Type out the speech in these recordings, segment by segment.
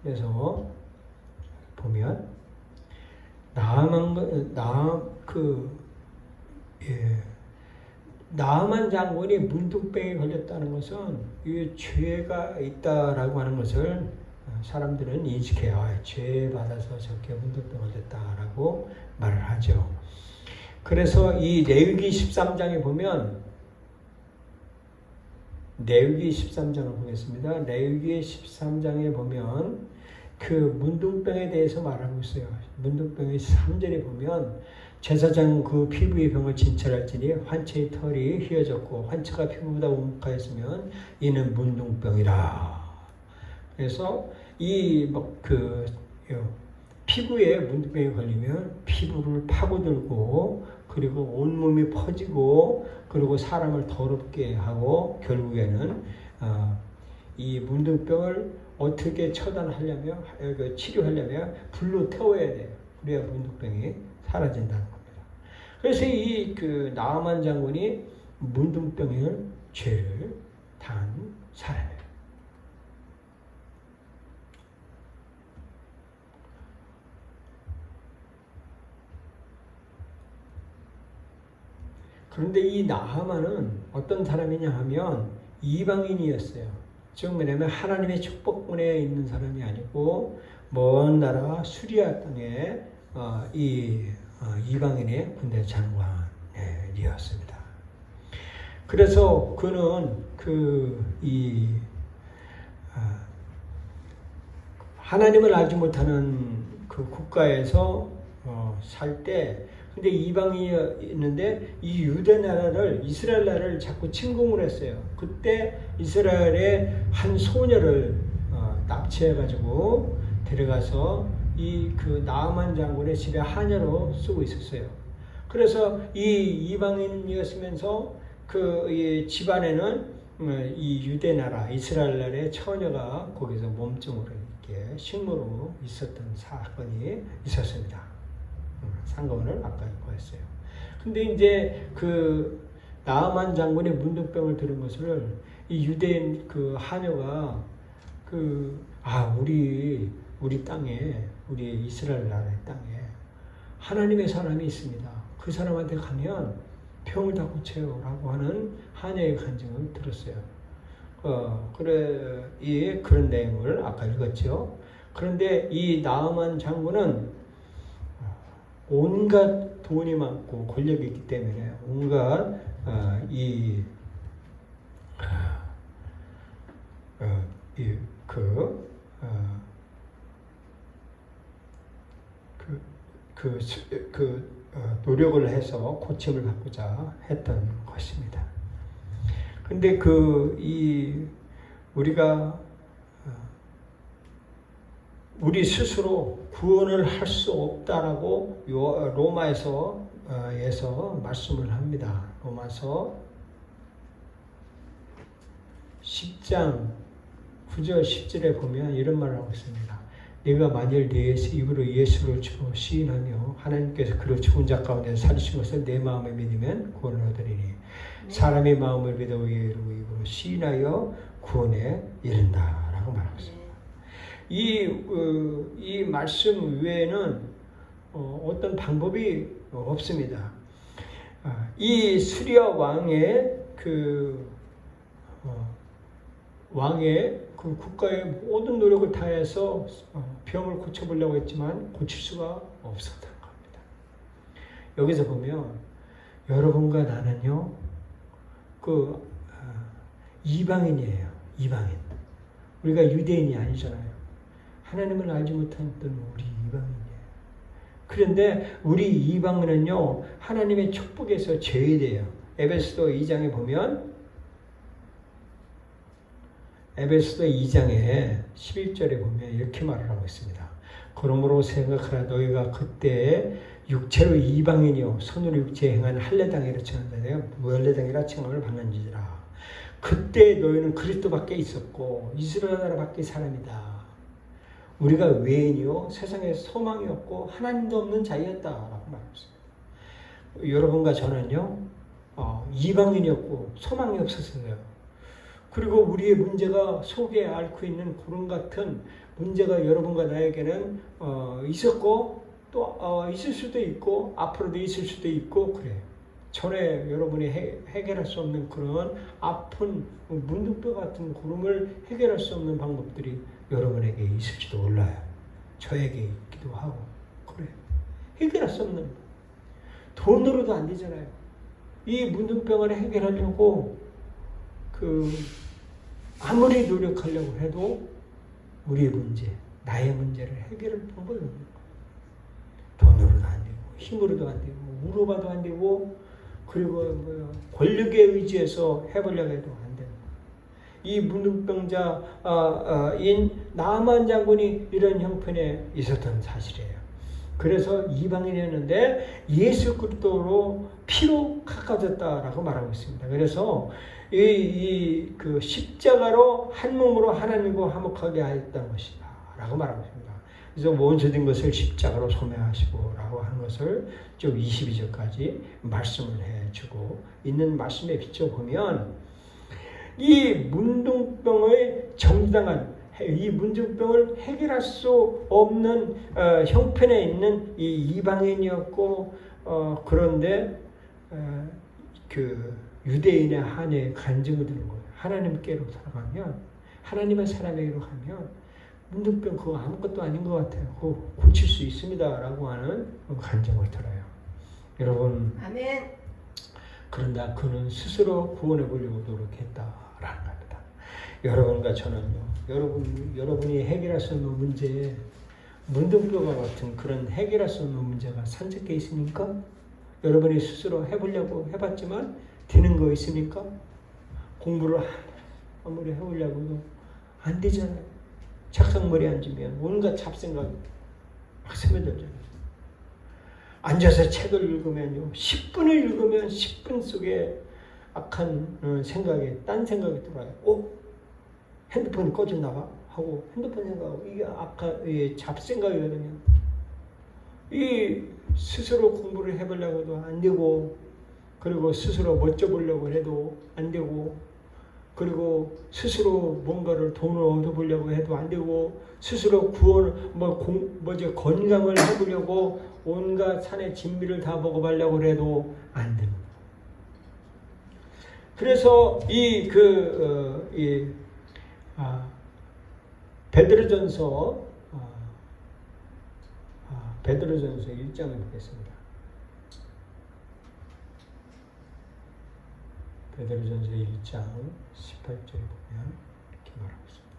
그래서 보면 나아만 장군이 문둥병에 걸렸다는 것은 이 죄가 있다라고 하는 것을 사람들은 인식해요. 죄 받아서 저렇게 문둥병 걸렸다라고 말을 하죠. 그래서 이 레위기 13장에 보면 레위기 13장을 보겠습니다. 레위기 13장에 보면 그 문둥병에 대해서 말하고 있어요. 문둥병의 3절에 보면 제사장 그 피부의 병을 진찰할지니 환처의 털이 휘어졌고 환처가 피부보다 움푹하였으면 이는 문둥병이라. 그래서 피부에 문둥병이 걸리면 피부를 파고들고 그리고 온몸이 퍼지고 그리고 사람을 더럽게 하고 결국에는 이 문둥병을 어떻게 처단하려면 치료하려면 불로 태워야 돼요. 그래야 문둥병이 사라진다는 겁니다. 그래서 나아만 장군이 문둥병의 죄를 당한 사람이에요. 그런데 이 나하만은 어떤 사람이냐 하면 이방인이었어요. 즉 뭐냐면 하나님의 축복군에 있는 사람이 아니고 먼 나라 수리아 땅에 이방인의 군대 장관이었습니다. 그래서 그는 하나님을 알지 못하는 그 국가에서 살 때 근데 이방인이었는데 이 유대 나라를 이스라엘 나라를 자꾸 침공을 했어요. 그때 이스라엘의 한 소녀를 납치해 가지고 데려가서 그 나아만 장군의 집에 하녀로 쓰고 있었어요. 그래서 이 이방인이었으면서 그 집안에는 이 유대 나라 이스라엘 나라의 처녀가 거기서 몸종으로 이렇게 식모로 있었던 사건이 있었습니다. 상관을 아까 했어요. 근데 이제 그 나아만 장군의 문둥병을 들은 것을 이 유대인 그 하녀가 우리 땅에 우리 이스라엘 나라의 땅에 하나님의 사람이 있습니다. 그 사람한테 가면 병을 다 고쳐요라고 하는 하녀의 간증을 들었어요. 그런 내용을 아까 읽었죠. 그런데 이 나아만 장군은 온갖 돈이 많고 권력이 있기 때문에 온갖 노력을 해서 고침을 받고자 했던 것입니다. 근데 우리 스스로 구원을 할 수 없다라고 로마에서 말씀을 합니다. 로마서 10장 9절 10절에 보면 이런 말을 하고 있습니다. 내가 만일 내 입으로 예수를 주로 시인하며 하나님께서 그를 죽은 자 가운데 살리신 것을 내 마음에 믿으면 구원을 얻으리니 사람의 마음을 믿어 입으로 시인하여 구원에 이른다라고 말하고 있습니다. 이 말씀 외에는 어떤 방법이 없습니다. 이 수리아 왕의 그 국가의 모든 노력을 다해서 병을 고쳐보려고 했지만 고칠 수가 없었던 겁니다. 여기서 보면 여러분과 나는요, 이방인이에요. 이방인. 우리가 유대인이 아니잖아요. 하나님을 알지 못했던 우리 이방인이에요. 그런데 우리 이방인은요, 하나님의 축복에서 제외돼요. 에베소서 2장에 보면 에베소서 2장에 11절에 보면 이렇게 말을 하고 있습니다. 그러므로 생각하라 너희가 그때 육체로 이방인이요 손으로 육체에 행한 할례당이라 칭한다네요. 무할례당이라 칭함을 받는지라. 그때 너희는 그리스도 밖에 있었고 이스라엘 나라 밖에 사람이다. 우리가 외인이요 세상에 소망이 없고 하나님도 없는 자였다라고 말했어요. 여러분과 저는요 이방인이었고 소망이 없었어요. 그리고 우리의 문제가 속에 앓고 있는 그런 같은 문제가 여러분과 나에게는 있었고 또 있을 수도 있고 앞으로도 있을 수도 있고 그래요. 전에 여러분이 해결할 수 없는 그런 아픈 문둥병 같은 고름을 해결할 수 없는 방법들이 여러분에게 있을지도 몰라요. 저에게 있기도 하고 그래요. 해결할 수 없는 돈으로도 안 되잖아요. 이 문둥병을 해결하려고 아무리 노력하려고 해도 우리의 문제, 나의 문제를 해결할 방법이 없는 거예요. 돈으로도 안 되고 힘으로도 안 되고 물어봐도 안 되고 그리고 권력에 의지해서 해보려고 해도 안 되는 거예요. 이 문둥병자인 나만 장군이 이런 형편에 있었던 사실이에요. 그래서 이방인이었는데 예수 그리스도로 피로 깎아졌다라고 말하고 있습니다. 그래서 그 십자가로 한 몸으로 하나님과 화목하게 하였다는 것이다 라고 말하고 있습니다. 그래서 원수된 것을 십자가로 소멸하시고 라고 하는 것을 쭉 22절까지 말씀을 해주고 있는 말씀에 비춰보면 이 문둥병의 정당한 이 문둥병을 해결할 수 없는 형편에 있는 이 이방인이었고 그런데 그 유대인의 한해에 간증을 드는 거예요. 하나님께로 살아가면 하나님의 사람에게로 가면 문둥병 그거 아무것도 아닌 것 같아요. 그거 고칠 수 있습니다 라고 하는 간증을 들어요. 여러분 아멘. 그런다 그는 스스로 구원해 보려고 노력했다라는 겁니다. 여러분과 저는요. 여러분이 해결할 수 없는 문제에 문둥병과 같은 그런 해결할 수 없는 문제가 산적해 있습니까? 여러분이 스스로 해보려고 해봤지만 되는 거 있습니까? 공부를 아무리 해보려고도 안 되잖아요. 착상머리 앉으면 온갖 잡생각이 막 스며들잖아요. 앉아서 책을 읽으면요. 10분을 읽으면 10분 속에 악한 생각에 딴 생각이 들어요. 핸드폰이 꺼졌나 봐 하고 핸드폰 생각하고 이게 악한 잡생각이거든요. 이 스스로 공부를 해보려고도 안 되고 그리고 스스로 멋져 보려고 해도 안 되고 그리고 스스로 뭔가를 돈을 얻어보려고 해도 안 되고 스스로 건강을 해보려고 온갖 산의 진미를 다 먹어보려고 해도 안 됩니다. 그래서 베드로전서 1장을 보겠습니다. 베드로전서 1장 18절에 보면 이렇게 말하고 있습니다.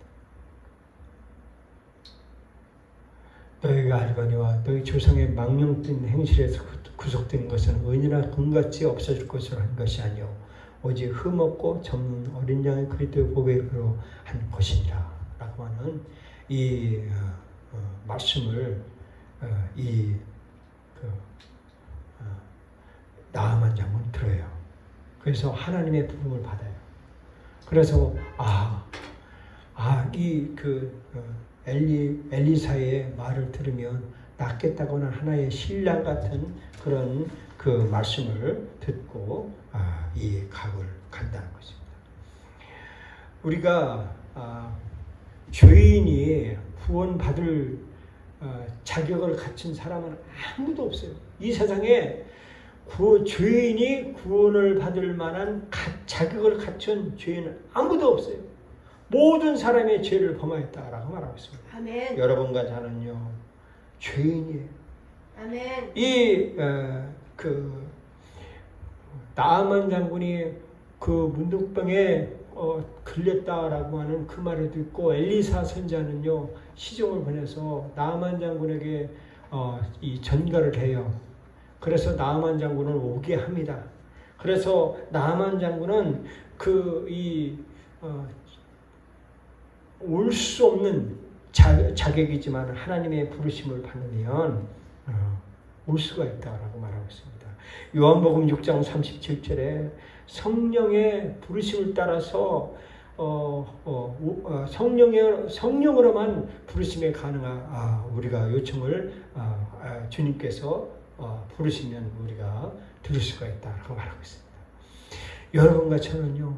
너희가 알거니와 너희 조상의 망령된 행실에서 구속된 것은 은이나 금같이 없어질 것으로 한 것이 아니요 오직 흠없고 젊은 어린 양의 그리스도의 보배로 한 것이니라 라고 하는 이 말씀을 나아만 장군 들어요. 그래서 하나님의 부름을 받아요. 그래서 엘리사의 말을 들으면 낫겠다거나 하나의 신랑 같은 그런 그 말씀을 듣고 이 각을 간다는 것입니다. 우리가 죄인이 구원받을 자격을 갖춘 사람은 아무도 없어요. 이 세상에 죄인이 구원을 받을 만한 자격을 갖춘 죄인은 아무도 없어요. 모든 사람의 죄를 범하였다라고 말하고 있습니다. 아멘. 여러분과 저는요 죄인이에요. 아멘. 나아만 장군이 그 문둥병에 걸렸다라고 하는 그 말을 듣고 엘리사 선지자는요 시종을 보내서 나아만 장군에게 이 전가를 해요. 그래서 나아만 장군을 오게 합니다. 그래서 나아만 장군은 올 수 없는 자격이지만 하나님의 부르심을 받으면 올 수가 있다라고 말하고 있습니다. 요한복음 6장 37절에 성령의 부르심을 따라서 성령으로만 부르심에 가능한 우리가 요청을 주님께서 부르시면 우리가 들을 수가 있다라고 말하고 있습니다. 여러분과 저는요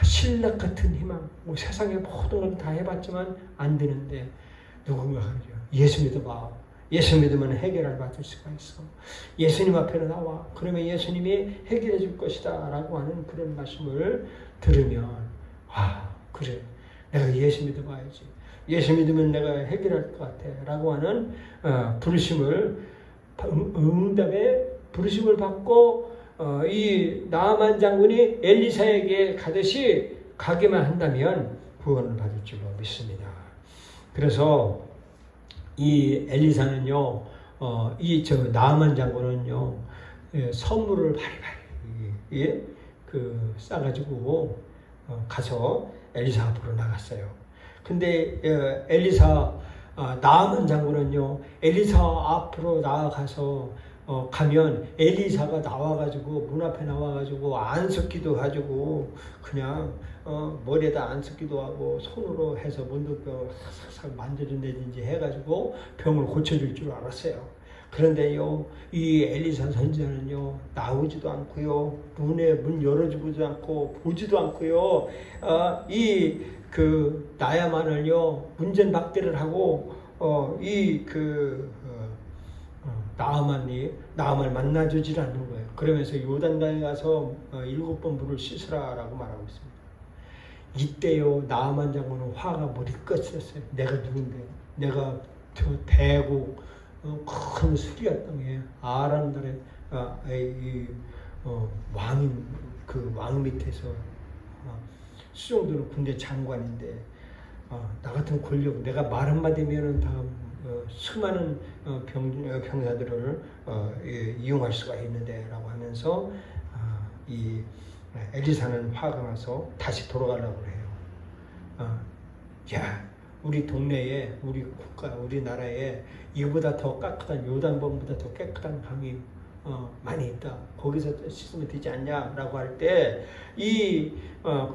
신락 같은 희망, 뭐 세상의 모든 걸 다 해봤지만 안 되는데 누군가 하죠. 예수 믿어봐. 예수 믿으면 해결을 받을 수가 있어. 예수님 앞에 나와. 그러면 예수님이 해결해 줄 것이다 라고 하는 그런 말씀을 들으면 그래. 내가 예수 믿어봐야지. 예수 믿으면 내가 해결할 것 같아 라고 하는 응답의 부르심을 받고 이 나아만 장군이 엘리사에게 가듯이 가기만 한다면 구원을 받을 줄로 믿습니다. 그래서 이 엘리사는요, 나아만 장군은요, 선물을 바리바리 싸가지고 가서 엘리사 앞으로 나갔어요. 근데 나아만 장군은요, 엘리사 앞으로 나아가서 가면 엘리사가 나와가지고 문 앞에 나와가지고 안석기도 가지고 그냥 머리에다 안석기도 하고 손으로 해서 문득병을 싹싹 만져준다든지 해가지고 병을 고쳐줄 줄 알았어요. 그런데요, 이 엘리사 선지자는요, 나오지도 않고요, 문 열어주지도 않고 보지도 않고요, 나야만을요 문전박대를 하고 나아만을 만나주질 않는 거예요. 그러면서 요단강에 가서 7번 물을 씻으라라고 말하고 있습니다. 이때요 나아만 장군은 화가 머리끝이었어요. 내가 누군데? 내가 저 대국 큰 수리아 땅에 아람 나라의 왕 밑에서 수종도는 군대 장관인데 나 같은 권력, 내가 말 한마디면은 다 수많은 병사들을 이용할 수가 있는데 라고 하면서 이 엘리사는 화가 나서 다시 돌아가려고 해요. 우리 동네에, 우리 국가, 우리나라에 이보다 더 깨끗한, 요단강보다 더 깨끗한 강이 많이 있다. 거기서 씻으면 되지 않냐 라고 할 때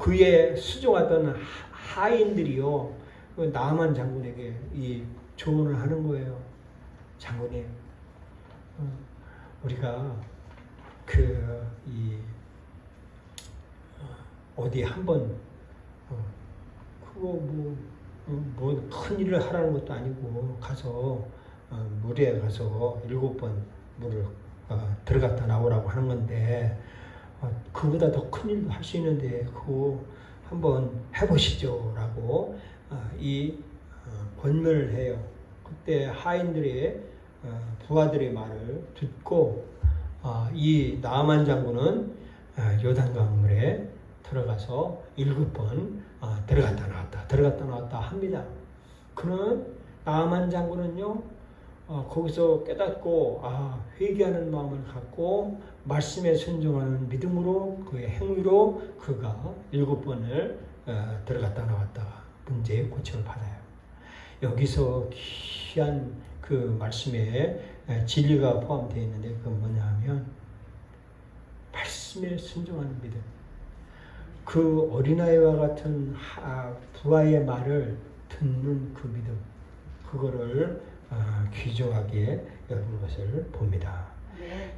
그에 수종하던 하인들이요 나아만 장군에게 이 조언을 하는 거예요. 장군님, 우리가 어디 한번 그거 뭐 큰 일을 하라는 것도 아니고 가서 물에 가서 7번 물을 들어갔다 나오라고 하는 건데 그보다 더 큰 일도 할 수 있는데 그거 한번 해보시죠 라고 권면을 해요. 그때 하인들의 부하들의 말을 듣고 이 나아만 장군은 요단강물에 들어가서 7번 들어갔다 나왔다 합니다. 그는 나아만 장군은요 거기서 깨닫고 회개하는 마음을 갖고 말씀에 순종하는 믿음으로 그의 행위로 그가 7번을 들어갔다 나왔다가 문제의 고침을 받아요. 여기서 귀한 그 말씀에 진리가 포함되어 있는데 그건 뭐냐 하면 말씀에 순종하는 믿음. 그 어린아이와 같은 부하의 말을 듣는 그 믿음. 그거를 귀중하게 여긴 것을 봅니다.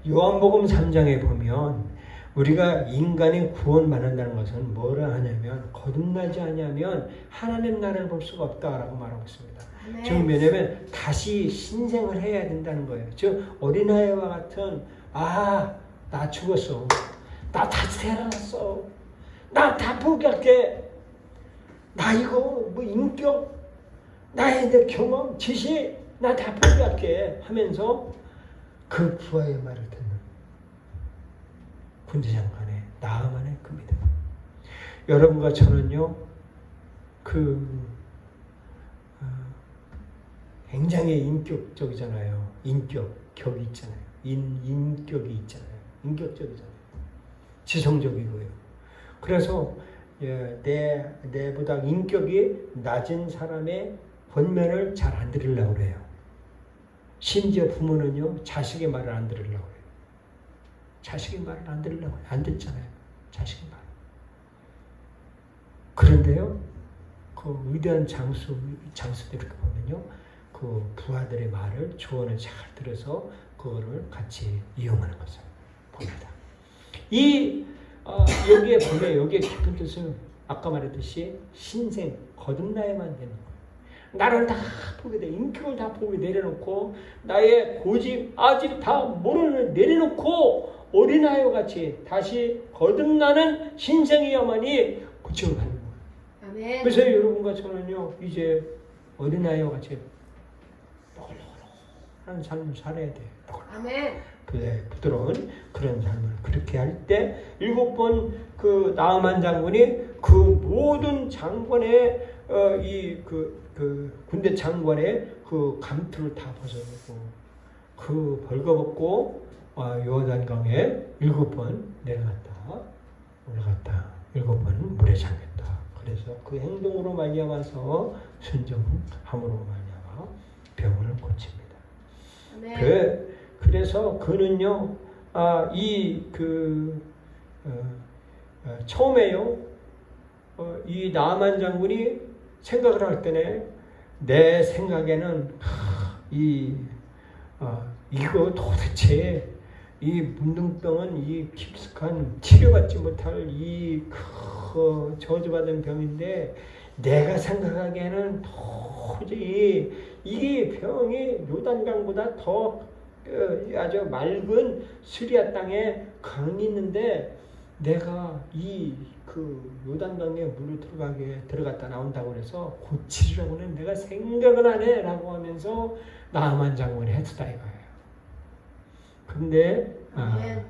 요한복음 3장에 보면 우리가 인간이 구원받는다는 것은 뭐라 하냐면 거듭나지 않으면 하나님 나라를 볼 수가 없다라고 말하고 있습니다. 즉 왜냐하면 다시 신생을 해야 된다는 거예요. 즉 어린아이와 같은 나 죽었어. 나 다시 태어났어. 나 다 포기할게. 나 이거 뭐 인격 나의 내 경험 지식 나 다 포기할게 하면서 그 부하의 말을 듣는 군대장관의 나아만의 그 믿음. 여러분과 저는요 굉장히 인격적이잖아요. 격이 있잖아요. 인격이 있잖아요. 인격적이잖아요. 지성적이고요. 그래서 내보다 인격이 낮은 사람의 권면을 잘 안 들으려고 그래요. 심지어 부모는요 자식의 말을 안 들으려고 해요. 자식의 말을 안 들으려고 해요. 안 듣잖아요. 자식의 말. 그런데요 그 위대한 장수들 이렇게 보면요 그 부하들의 말을 조언을 잘 들어서 그거를 같이 이용하는 것을 봅니다. 여기에 보면 여기에 깊은 뜻은 아까 말했듯이 신생, 거듭나야만 되는 거예요. 나를 다 포기돼, 인격을 다 포기 내려놓고 나의 고집, 아집 다 모르는 내려놓고 어린아이와 같이 다시 거듭나는 신생이야만이 고침을 받는 거예요. 아멘. 그래서 여러분과 저는요 이제 어린아이와 같이 노골노골한 삶을 살아야 돼요. 아멘. 부드러운 그런 삶을 그렇게 할 때 7번 그 나아만 장군이 그 모든 장관의 그 군대 장관의 그 감투를 다 벗어내고 그 벌거벗고 요단강에 7번 내려갔다 올라갔다 7번은 물에 잠겼다. 그래서 그 행동으로 말미암아서 순종함으로 말미암아 병을 고칩니다. 아멘. 그래서 그는요 처음에요 이 나아만 장군이 생각을 할 때는 내 생각에는 이거 도대체 이 문둥병은 이 깊숙한 치료받지 못할 이 저주받은 병인데 내가 생각하기에는 도저히 이 병이 요단강보다 더 아주 맑은 수리아 땅에 강이 있는데 내가 요단강에 물로 들어갔다 나온다고 그래서 고치려고는 내가 생각은 안 해 라고 하면서 나아만 장군이 했다 이거예요. 근데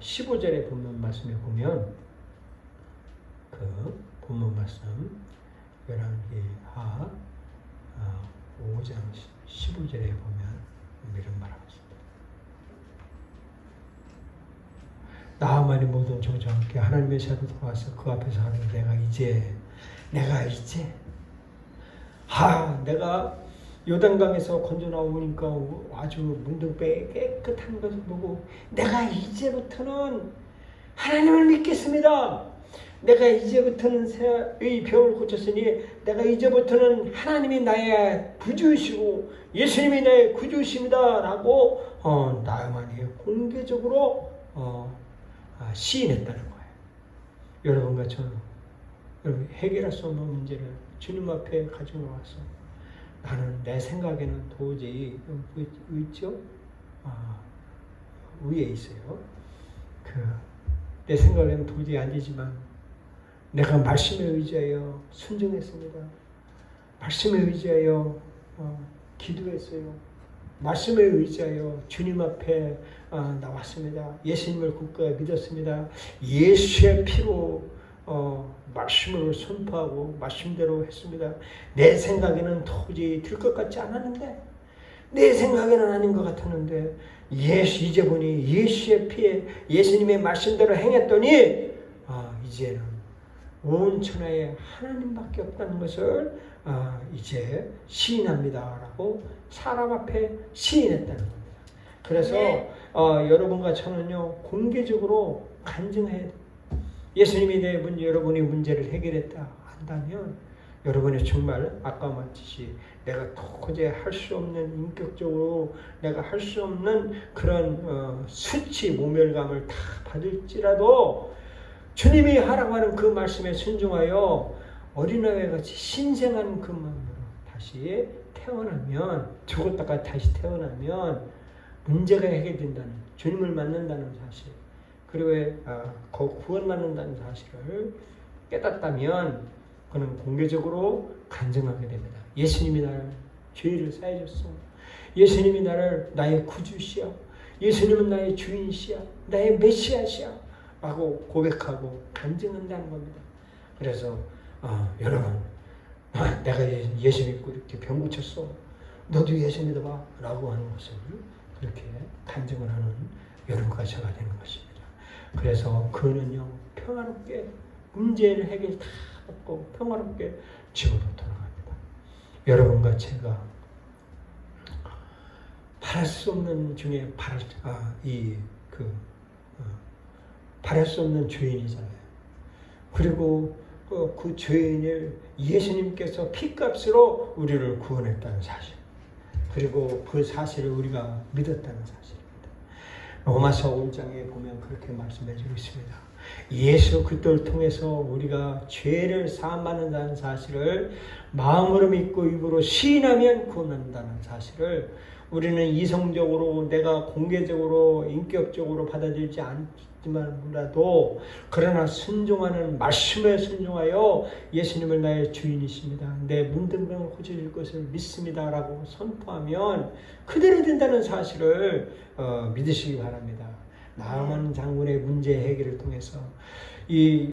15절에 본문 말씀에 보면 그 본문 말씀 열왕기하 5장 15절에 보면 이런 말하고 있습니다. 나아만이 모든 종자와 함께 하나님의 새로 돌아와서 그 앞에서 하는 내가 이제 내가 요단강에서 건져 나오니까 아주 문둥병이 깨끗한 것을 보고 내가 이제부터는 하나님을 믿겠습니다. 내가 이제부터는 이 병을 고쳤으니 내가 이제부터는 하나님이 나의 구주이시고 예수님이 나의 구주이십니다 라고 나아만이 공개적으로 시인했다는 거예요. 여러분과 저는 해결할 수 없는 문제를 주님 앞에 가지고 나와서 나는 내 생각에는 도저히 있죠? 위에 있어요. 내 생각에는 도저히 안 되지만 내가 말씀에 의지하여 순종했습니다. 말씀에 의지하여 기도했어요. 말씀에 의지하여 주님 앞에 나왔습니다. 예수님을 굳게 믿었습니다. 예수의 피로 말씀을 선포하고 말씀대로 했습니다. 내 생각에는 도저히 될 것 같지 않았는데 내 생각에는 아닌 것 같았는데 이제 보니 예수의 피에 예수님의 말씀대로 행했더니 이제는 온 천하에 하나님밖에 없다는 것을 이제 시인합니다 라고 사람 앞에 시인했다는 겁니다. 그래서 여러분과 저는요 공개적으로 간증해야 돼요. 예수님이 내 문제, 여러분이 문제를 해결했다 한다면 여러분이 정말 아까 말했듯이 내가 도저히 할 수 없는 인격적으로 내가 할 수 없는 그런 수치 모멸감을 다 받을지라도 주님이 하라고 하는 그 말씀에 순종하여 어린아이와 같이 신생한 그 마음으로 다시 태어나면 죽었다가 다시 태어나면 문제가 해결된다는 주님을 만난다는 사실 그리고 구원받는다는 사실을 깨닫다면 그는 공개적으로 간증하게 됩니다. 예수님이 나를 죄를 사해 줬어. 예수님이 나를 나의 구주시여. 예수님은 나의 주인이시여. 나의 메시아시여. 라고 고백하고 간증한다는 겁니다. 그래서 여러분 내가 예수 믿고 이렇게 병 고쳤어. 너도 예수 믿어봐. 라고 하는 것을 그렇게 간증을 하는 여러분과 저가 되는 것입니다. 그래서 그는요 평화롭게 문제를 해결 다 받고 평화롭게 집으로 돌아갑니다. 여러분과 제가 바랄 수 없는 중에 바랄 수 없는 죄인이잖아요. 그리고 그 죄인을 예수님께서 피값으로 우리를 구원했다는 사실 그리고 그 사실을 우리가 믿었다는 사실입니다. 로마서 5장에 보면 그렇게 말씀해 주고 있습니다. 예수 그리스도를 통해서 우리가 죄를 사함받는다는 사실을 마음으로 믿고 입으로 시인하면 구원한다는 사실을 우리는 이성적으로 내가 공개적으로 인격적으로 받아들이지 않지만 몰라도 그러나 순종하는 말씀에 순종하여 예수님을 나의 주인이십니다. 내 문둥병을 고쳐줄 것을 믿습니다. 라고 선포하면 그대로 된다는 사실을 믿으시기 바랍니다. 나아만 장군의 문제 해결을 통해서 이